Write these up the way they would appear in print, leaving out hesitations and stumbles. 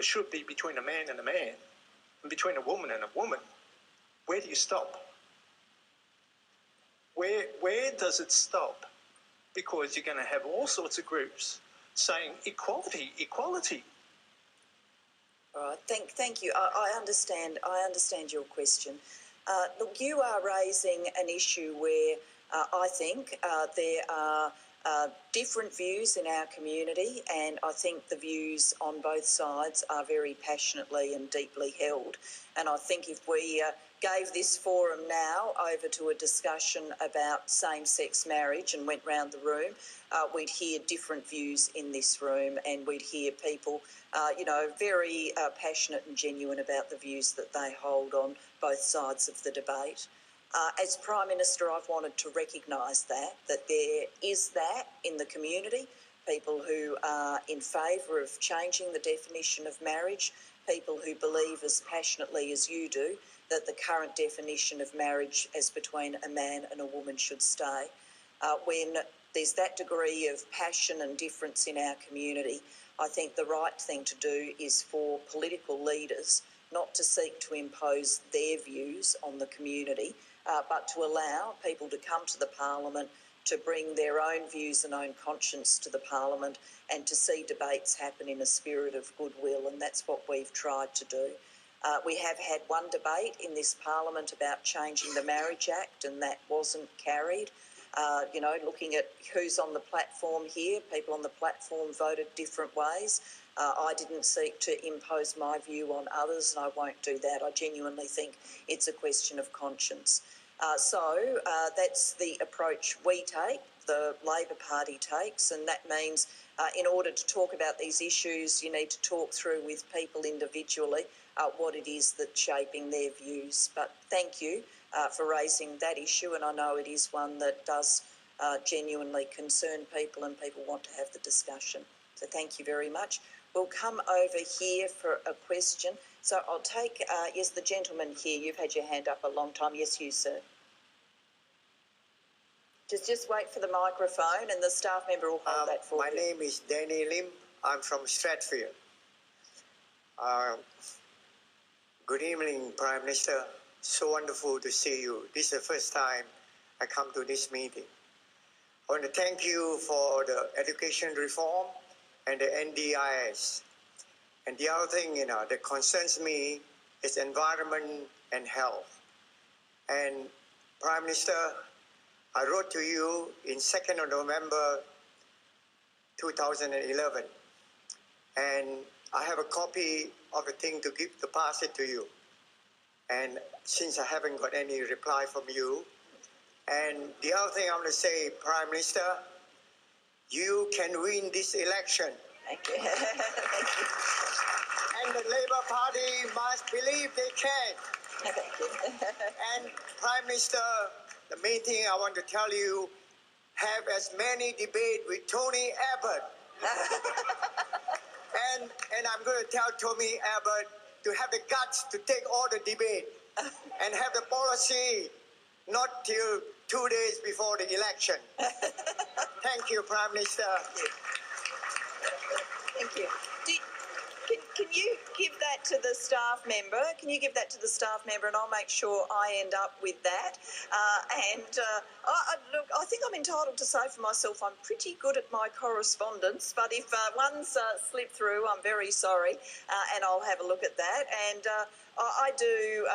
it should be between a man and a man, and between a woman and a woman. Where do you stop? Where does it stop? Because you're going to have all sorts of groups saying equality, equality. All right, thank you. I understand your question. Look, you are raising an issue where I think there are different views in our community, and I think the views on both sides are very passionately and deeply held. And I think if we gave this forum now over to a discussion about same-sex marriage and went round the room, we'd hear different views in this room, and we'd hear people, very passionate and genuine about the views that they hold on both sides of the debate. As Prime Minister, I've wanted to recognise that there is that in the community, people who are in favour of changing the definition of marriage, people who believe as passionately as you do that the current definition of marriage as between a man and a woman should stay. When there's that degree of passion and difference in our community, I think the right thing to do is for political leaders not to seek to impose their views on the community, but to allow people to come to the Parliament, to bring their own views and own conscience to the Parliament, and to see debates happen in a spirit of goodwill, and that's what we've tried to do. We have had one debate in this Parliament about changing the Marriage Act, and that wasn't carried. Looking at who's on the platform here, people on the platform voted different ways. I didn't seek to impose my view on others, and I won't do that. I genuinely think it's a question of conscience. So that's the approach we take, the Labor Party takes, and that means in order to talk about these issues, you need to talk through with people individually what it is that's shaping their views. But thank you for raising that issue, and I know it is one that does genuinely concern people, and people want to have the discussion. So thank you very much. We'll come over here for a question. So I'll take, yes, the gentleman here. You've had your hand up a long time. Yes, you, sir. Just wait for the microphone and the staff member will hold that for you. My name is Danny Lim. I'm from Stratfield. Good evening, Prime Minister. So wonderful to see you. This is the first time I come to this meeting. I want to thank you for the education reform and the NDIS. And the other thing, that concerns me is environment and health. And Prime Minister, I wrote to you in 2nd of November 2011, and I have a copy of the thing to pass it to you. And since I haven't got any reply from you, and the other thing I want to say, Prime Minister, you can win this election. Thank you. Thank you. And the Labour Party must believe they can. Thank you. And Prime Minister, the main thing I want to tell you, have as many debates with Tony Abbott. and I'm going to tell Tony Abbott to have the guts to take all the debate and have the policy not till 2 days before the election. Thank you, Prime Minister. Thank you. Can you give that to the staff member? Can you give that to the staff member, and I'll make sure I end up with that. Look, I think I'm entitled to say for myself I'm pretty good at my correspondence, but if one's slipped through, I'm very sorry, and I'll have a look at that. And I do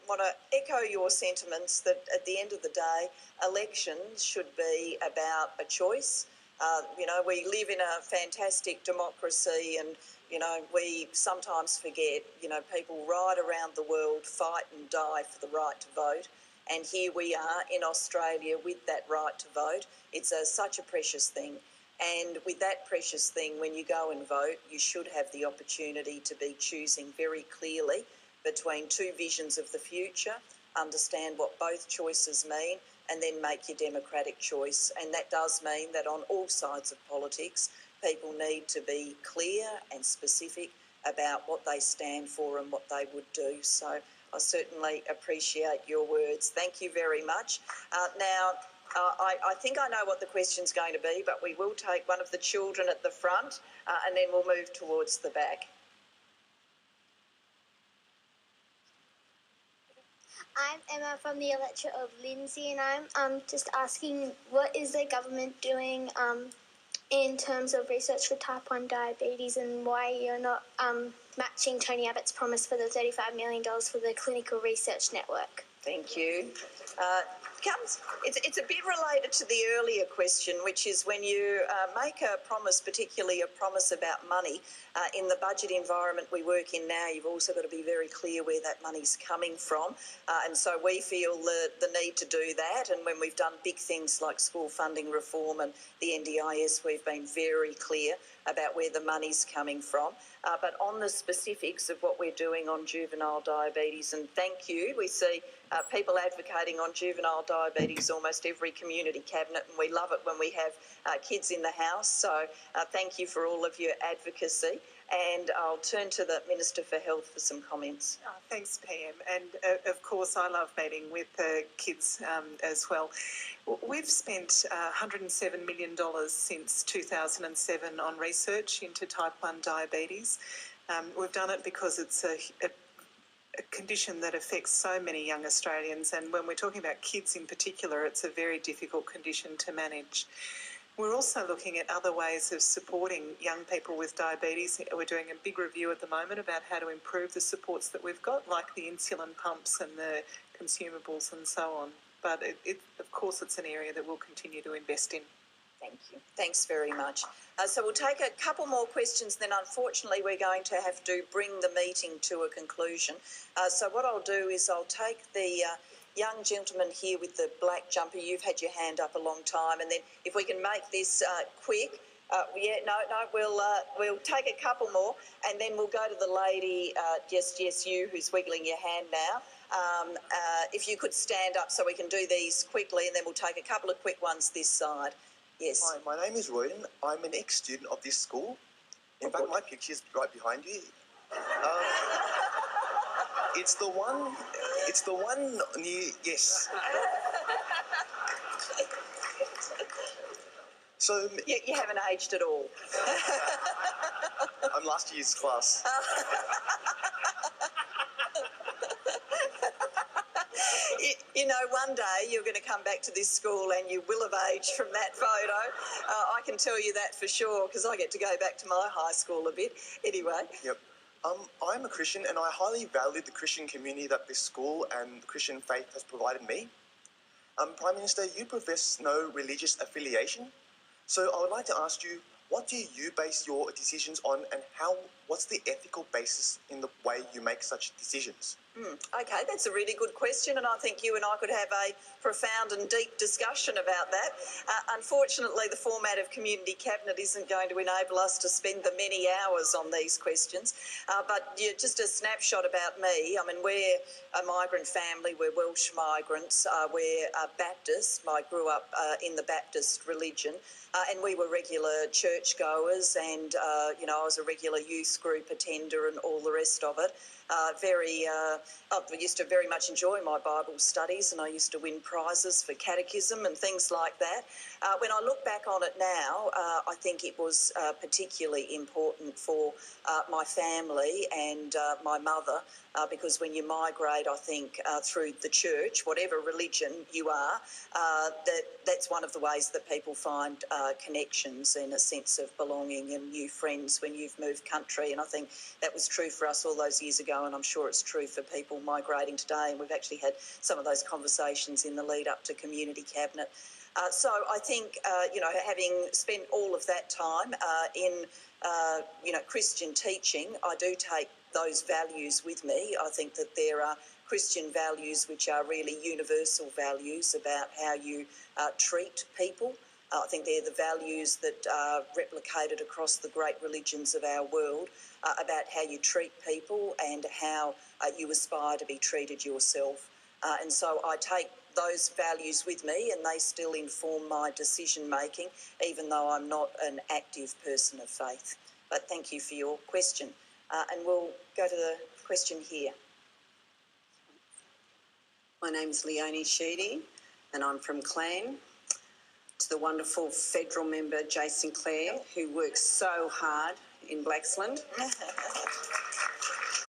want to echo your sentiments that at the end of the day, elections should be about a choice. We live in a fantastic democracy, and we sometimes forget, people right around the world fight and die for the right to vote. And here we are in Australia with that right to vote. It's such a precious thing. And with that precious thing, when you go and vote, you should have the opportunity to be choosing very clearly between two visions of the future, understand what both choices mean, and then make your democratic choice. And that does mean that on all sides of politics, people need to be clear and specific about what they stand for and what they would do. So I certainly appreciate your words. Thank you very much. I think I know what the question's going to be, but we will take one of the children at the front and then we'll move towards the back. I'm Emma from the electorate of Lindsay, and I'm just asking, what is the government doing in terms of research for type 1 diabetes, and why you're not matching Tony Abbott's promise for the $35 million for the clinical research network? Thank you. It's a bit related to the earlier question, which is when you make a promise, particularly a promise about money, in the budget environment we work in now, you've also got to be very clear where that money's coming from. And so we feel the need to do that. And when we've done big things like school funding reform and the NDIS, we've been very clear about where the money's coming from. But on the specifics of what we're doing on juvenile diabetes, and thank you, we see people advocating on juvenile diabetes almost every community cabinet, and we love it when we have kids in the house. So thank you for all of your advocacy. And I'll turn to the Minister for Health for some comments. Oh, thanks, Pam. And of course, I love meeting with kids as well. We've spent $107 million since 2007 on research into type 1 diabetes. We've done it because it's a condition that affects so many young Australians, and when we're talking about kids in particular, it's a very difficult condition to manage. We're also looking at other ways of supporting young people with diabetes. We're doing a big review at the moment about how to improve the supports that we've got, like the insulin pumps and the consumables and so on. But of course, it's an area that we'll continue to invest in. Thank you. Thanks very much. So we'll take a couple more questions, then unfortunately we're going to have to bring the meeting to a conclusion. So what I'll do is I'll take the young gentleman here with the black jumper. You've had your hand up a long time, and then if we can make this quick. We'll take a couple more, and then we'll go to the lady, yes, you, who's wiggling your hand now. If you could stand up so we can do these quickly, and then we'll take a couple of quick ones this side. Yes. Hi, my name is Royden. I'm an ex-student of this school. In fact, my picture is right behind you. It's the one near, yes. So You haven't aged at all. I'm last year's class. You know, one day you're going to come back to this school and you will have aged from that photo. I can tell you that for sure, because I get to go back to my high school a bit. Anyway. Yep. I'm a Christian, and I highly value the Christian community that this school and the Christian faith has provided me. Prime Minister, you profess no religious affiliation, so I would like to ask you, what do you base your decisions on, and what's the ethical basis in the way you make such decisions? Okay, that's a really good question, and I think you and I could have a profound and deep discussion about that. Unfortunately, the format of Community Cabinet isn't going to enable us to spend the many hours on these questions, but just a snapshot about me. I mean, we're a migrant family, we're Welsh migrants, we're Baptist. I grew up in the Baptist religion, and we were regular churchgoers, and, I was a regular youth group attender and all the rest of it. I used to very much enjoy my Bible studies, and I used to win prizes for catechism and things like that. When I look back on it now, I think it was particularly important for my family and my mother, because when you migrate, I think, through the church, whatever religion you are, that's one of the ways that people find connections and a sense of belonging and new friends when you've moved country. And I think that was true for us all those years ago, and I'm sure it's true for people migrating today. And we've actually had some of those conversations in the lead up to Community Cabinet. So I think, having spent all of that time in, Christian teaching, I do take those values with me. I think that there are Christian values which are really universal values about how you treat people. I think they're the values that are replicated across the great religions of our world, about how you treat people and how you aspire to be treated yourself. And so I take those values with me, and they still inform my decision making, even though I'm not an active person of faith. But thank you for your question. And we'll go to the question here. My name's Leonie Sheedy, and I'm from Clan. To the wonderful federal member, Jason Clare, who works so hard in Blaxland.